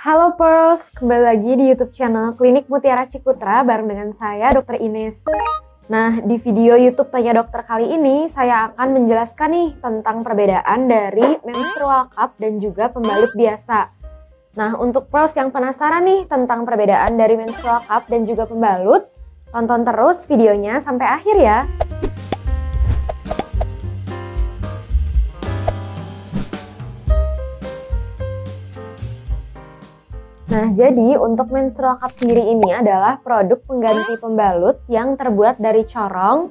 Halo Pearls, kembali lagi di YouTube channel Klinik Mutiara Cikutra bareng dengan saya Dr. Ines. Nah, di video YouTube Tanya Dokter kali ini saya akan menjelaskan nih tentang perbedaan dari menstrual cup dan juga pembalut biasa. Nah, untuk Pearls yang penasaran nih tentang perbedaan dari menstrual cup dan juga pembalut, tonton terus videonya sampai akhir ya. Nah, jadi untuk menstrual cup sendiri ini adalah produk pengganti pembalut yang terbuat dari corong.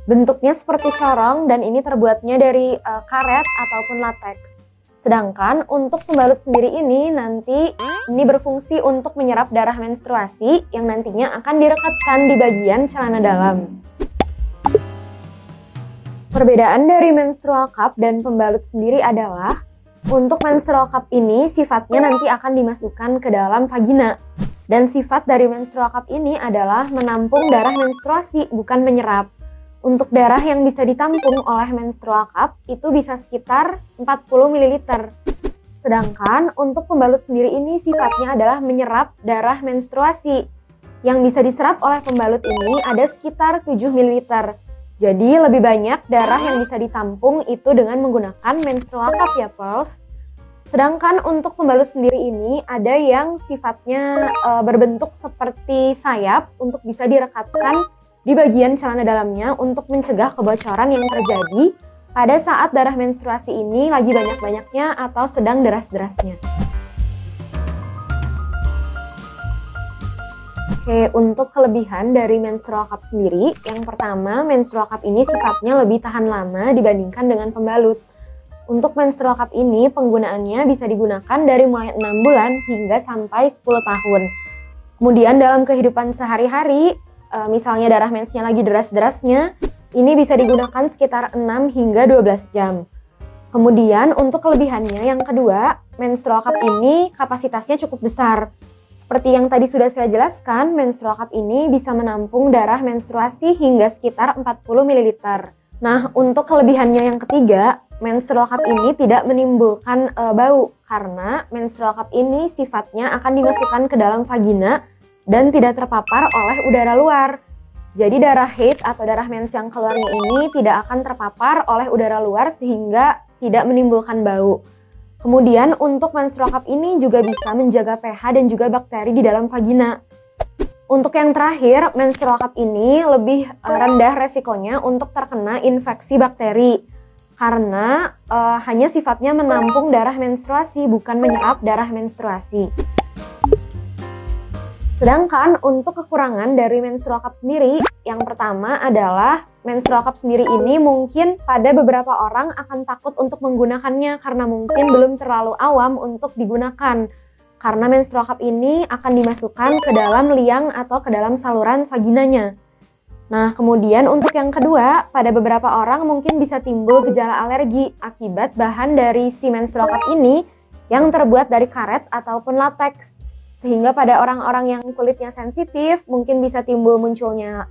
Bentuknya seperti corong dan ini terbuatnya dari karet ataupun latex. Sedangkan untuk pembalut sendiri ini nanti ini berfungsi untuk menyerap darah menstruasi yang nantinya akan direkatkan di bagian celana dalam. Perbedaan dari menstrual cup dan pembalut sendiri adalah untuk menstrual cup ini sifatnya nanti akan dimasukkan ke dalam vagina. Dan sifat dari menstrual cup ini adalah menampung darah menstruasi, bukan menyerap. Untuk darah yang bisa ditampung oleh menstrual cup itu bisa sekitar 40 ml. Sedangkan untuk pembalut sendiri ini sifatnya adalah menyerap darah menstruasi. Yang bisa diserap oleh pembalut ini ada sekitar 7 ml. Jadi lebih banyak darah yang bisa ditampung itu dengan menggunakan menstrual cup ya Pearls. Sedangkan untuk pembalut sendiri ini ada yang sifatnya berbentuk seperti sayap untuk bisa direkatkan di bagian celana dalamnya untuk mencegah kebocoran yang terjadi pada saat darah menstruasi ini lagi banyak-banyaknya atau sedang deras-derasnya. Oke, untuk kelebihan dari menstrual cup sendiri, yang pertama, menstrual cup ini sifatnya lebih tahan lama dibandingkan dengan pembalut. Untuk menstrual cup ini, penggunaannya bisa digunakan dari mulai 6 bulan hingga sampai 10 tahun. Kemudian dalam kehidupan sehari-hari, misalnya darah mensnya lagi deras-derasnya, ini bisa digunakan sekitar 6 hingga 12 jam. Kemudian untuk kelebihannya yang kedua, menstrual cup ini kapasitasnya cukup besar. Seperti yang tadi sudah saya jelaskan, menstrual cup ini bisa menampung darah menstruasi hingga sekitar 40 ml. Nah, untuk kelebihannya yang ketiga, menstrual cup ini tidak menimbulkan bau karena menstrual cup ini sifatnya akan dimasukkan ke dalam vagina dan tidak terpapar oleh udara luar. Jadi darah haid atau darah mens yang keluarnya ini tidak akan terpapar oleh udara luar sehingga tidak menimbulkan bau. Kemudian untuk menstrual cup ini juga bisa menjaga pH dan juga bakteri di dalam vagina. Untuk yang terakhir, menstrual cup ini lebih rendah resikonya untuk terkena infeksi bakteri. Karena hanya sifatnya menampung darah menstruasi, bukan menyerap darah menstruasi. Sedangkan untuk kekurangan dari menstrual cup sendiri, yang pertama adalah menstrual cup sendiri ini mungkin pada beberapa orang akan takut untuk menggunakannya karena mungkin belum terlalu awam untuk digunakan. Karena menstrual cup ini akan dimasukkan ke dalam liang atau ke dalam saluran vaginanya. Nah, kemudian untuk yang kedua, pada beberapa orang mungkin bisa timbul gejala alergi akibat bahan dari si menstrual cup ini yang terbuat dari karet ataupun latex. Sehingga pada orang-orang yang kulitnya sensitif mungkin bisa timbul munculnya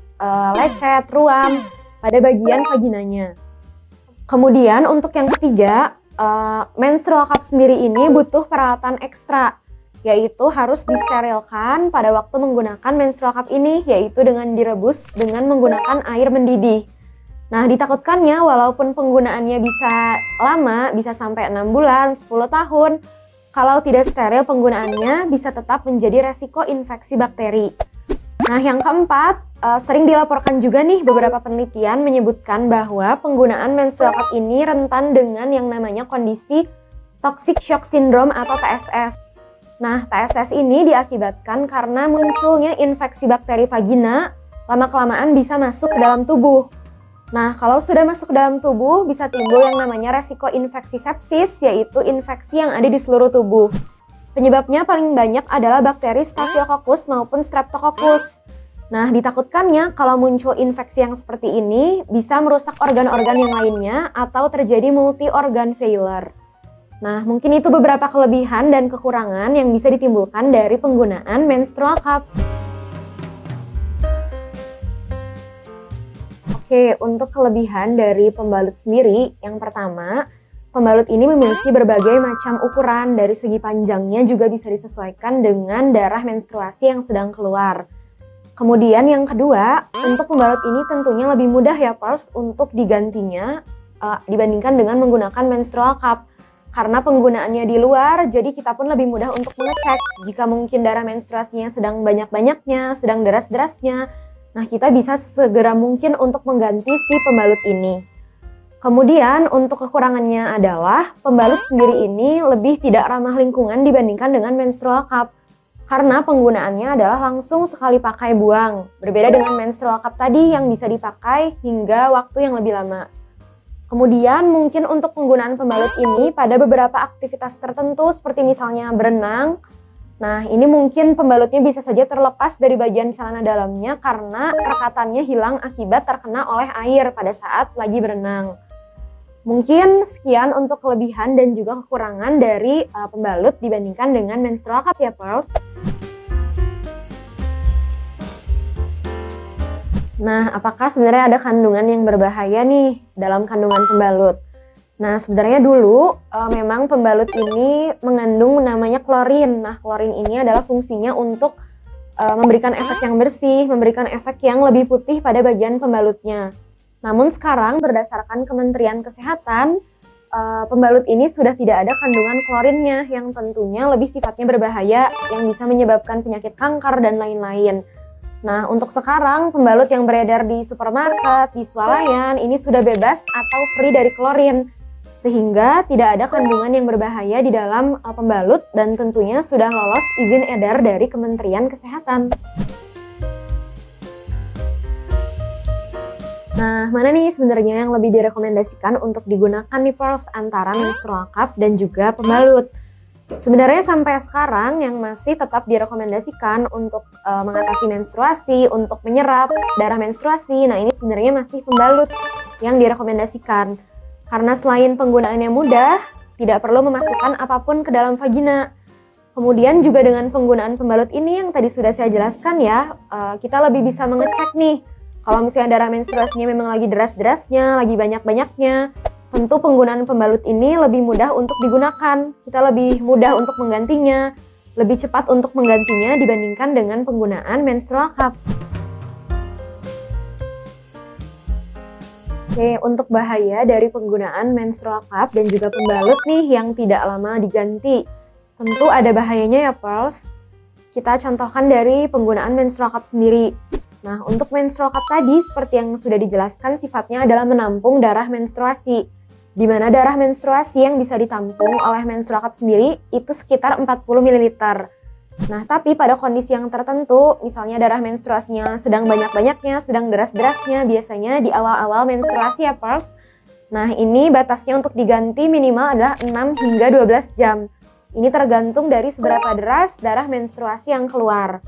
lecet, ruam pada bagian vaginanya. Kemudian untuk yang ketiga, menstrual cup sendiri ini butuh peralatan ekstra, yaitu harus disterilkan pada waktu menggunakan menstrual cup ini, yaitu dengan direbus dengan menggunakan air mendidih. Nah, ditakutkannya walaupun penggunaannya bisa lama, bisa sampai 6 bulan, 10 tahun, kalau tidak steril penggunaannya bisa tetap menjadi resiko infeksi bakteri. Nah, yang keempat, sering dilaporkan juga nih beberapa penelitian menyebutkan bahwa penggunaan menstrual cup ini rentan dengan yang namanya kondisi toxic shock syndrome atau TSS. Nah, TSS ini diakibatkan karena munculnya infeksi bakteri vagina lama-kelamaan bisa masuk ke dalam tubuh. Nah, kalau sudah masuk ke dalam tubuh, bisa timbul yang namanya resiko infeksi sepsis, yaitu infeksi yang ada di seluruh tubuh. Penyebabnya paling banyak adalah bakteri Staphylococcus maupun Streptococcus. Nah, ditakutkannya kalau muncul infeksi yang seperti ini, bisa merusak organ-organ yang lainnya atau terjadi multi-organ failure. Nah, mungkin itu beberapa kelebihan dan kekurangan yang bisa ditimbulkan dari penggunaan menstrual cup. Oke, untuk kelebihan dari pembalut sendiri, yang pertama, pembalut ini memiliki berbagai macam ukuran, dari segi panjangnya juga bisa disesuaikan dengan darah menstruasi yang sedang keluar. Kemudian yang kedua, untuk pembalut ini tentunya lebih mudah ya Pers untuk digantinya dibandingkan dengan menggunakan menstrual cup. Karena penggunaannya di luar, jadi kita pun lebih mudah untuk mengecek jika mungkin darah menstruasinya sedang banyak-banyaknya, sedang deras-derasnya. Nah, kita bisa segera mungkin untuk mengganti si pembalut ini. Kemudian untuk kekurangannya adalah pembalut sendiri ini lebih tidak ramah lingkungan dibandingkan dengan menstrual cup. Karena penggunaannya adalah langsung sekali pakai buang. Berbeda dengan menstrual cup tadi yang bisa dipakai hingga waktu yang lebih lama. Kemudian mungkin untuk penggunaan pembalut ini pada beberapa aktivitas tertentu seperti misalnya berenang. Nah, ini mungkin pembalutnya bisa saja terlepas dari bagian celana dalamnya karena rekatannya hilang akibat terkena oleh air pada saat lagi berenang. Mungkin sekian untuk kelebihan dan juga kekurangan dari pembalut dibandingkan dengan menstrual cup ya Pearls. Nah, apakah sebenarnya ada kandungan yang berbahaya nih dalam kandungan pembalut? Nah, sebenarnya dulu memang pembalut ini mengandung namanya klorin. Nah, klorin ini adalah fungsinya untuk memberikan efek yang bersih, memberikan efek yang lebih putih pada bagian pembalutnya. Namun sekarang berdasarkan Kementerian Kesehatan, pembalut ini sudah tidak ada kandungan klorinnya yang tentunya lebih sifatnya berbahaya yang bisa menyebabkan penyakit kanker dan lain-lain. Nah, untuk sekarang pembalut yang beredar di supermarket, di swalayan ini sudah bebas atau free dari klorin. Sehingga tidak ada kandungan yang berbahaya di dalam pembalut dan tentunya sudah lolos izin edar dari Kementerian Kesehatan. Nah, mana nih sebenarnya yang lebih direkomendasikan untuk digunakan nih Pearls antara menstrual cup dan juga pembalut? Sebenarnya sampai sekarang yang masih tetap direkomendasikan untuk mengatasi menstruasi, untuk menyerap darah menstruasi, nah ini sebenarnya masih pembalut yang direkomendasikan. Karena selain penggunaannya mudah, tidak perlu memasukkan apapun ke dalam vagina. Kemudian juga dengan penggunaan pembalut ini yang tadi sudah saya jelaskan ya, kita lebih bisa mengecek nih, kalau misalnya darah menstruasinya memang lagi deras-derasnya, lagi banyak-banyaknya, tentu penggunaan pembalut ini lebih mudah untuk digunakan. Kita lebih mudah untuk menggantinya, lebih cepat untuk menggantinya dibandingkan dengan penggunaan menstrual cup. Oke, untuk bahaya dari penggunaan menstrual cup dan juga pembalut nih yang tidak lama diganti. Tentu ada bahayanya ya Pearls. Kita contohkan dari penggunaan menstrual cup sendiri. Nah, untuk menstrual cup tadi seperti yang sudah dijelaskan sifatnya adalah menampung darah menstruasi. Di mana darah menstruasi yang bisa ditampung oleh menstrual cup sendiri itu sekitar 40 ml. Nah, tapi pada kondisi yang tertentu, misalnya darah menstruasinya sedang banyak-banyaknya, sedang deras-derasnya, biasanya di awal-awal menstruasi ya Pearls. Nah, ini batasnya untuk diganti minimal adalah 6 hingga 12 jam. Ini tergantung dari seberapa deras darah menstruasi yang keluar.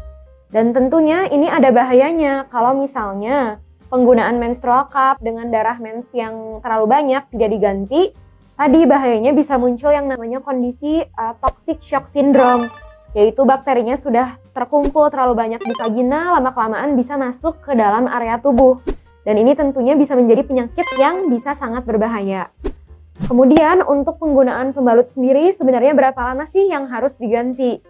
Dan tentunya ini ada bahayanya kalau misalnya penggunaan menstrual cup dengan darah mens yang terlalu banyak tidak diganti. Tadi bahayanya bisa muncul yang namanya kondisi toxic shock syndrome, yaitu bakterinya sudah terkumpul terlalu banyak di vagina, lama-kelamaan bisa masuk ke dalam area tubuh. Dan ini tentunya bisa menjadi penyakit yang bisa sangat berbahaya. Kemudian untuk penggunaan pembalut sendiri sebenarnya berapa lama sih yang harus diganti?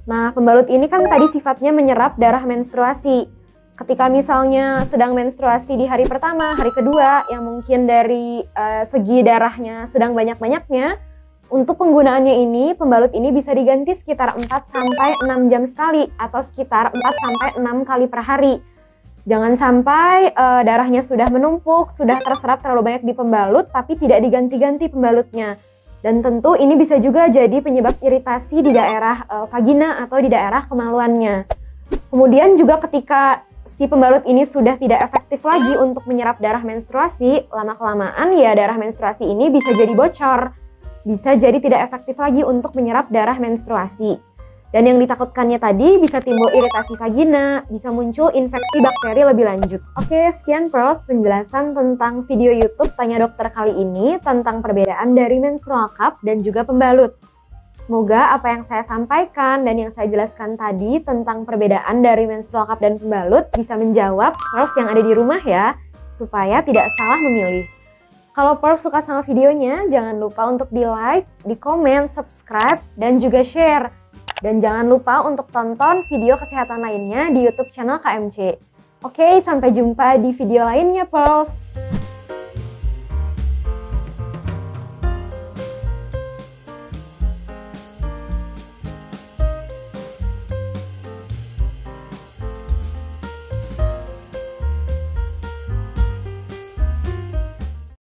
Nah, pembalut ini kan tadi sifatnya menyerap darah menstruasi. Ketika misalnya sedang menstruasi di hari pertama, hari kedua, yang mungkin dari segi darahnya sedang banyak-banyaknya, untuk penggunaannya ini, pembalut ini bisa diganti sekitar 4-6 jam sekali, atau sekitar 4-6 kali per hari. Jangan sampai darahnya sudah menumpuk, sudah terserap terlalu banyak di pembalut, tapi tidak diganti-ganti pembalutnya. Dan tentu ini bisa juga jadi penyebab iritasi di daerah vagina atau di daerah kemaluannya. Kemudian juga ketika si pembalut ini sudah tidak efektif lagi untuk menyerap darah menstruasi, lama-kelamaan ya darah menstruasi ini bisa jadi bocor. Bisa jadi tidak efektif lagi untuk menyerap darah menstruasi. Dan yang ditakutkannya tadi bisa timbul iritasi vagina, bisa muncul infeksi bakteri lebih lanjut. Oke, sekian Pearls penjelasan tentang video YouTube Tanya Dokter kali ini tentang perbedaan dari menstrual cup dan juga pembalut. Semoga apa yang saya sampaikan dan yang saya jelaskan tadi tentang perbedaan dari menstrual cup dan pembalut bisa menjawab Pearls yang ada di rumah ya, supaya tidak salah memilih. Kalau Pearl suka sama videonya, jangan lupa untuk di-like, di-komen, subscribe, dan juga share. Dan jangan lupa untuk tonton video kesehatan lainnya di YouTube channel KMC. Oke, sampai jumpa di video lainnya, Pearls!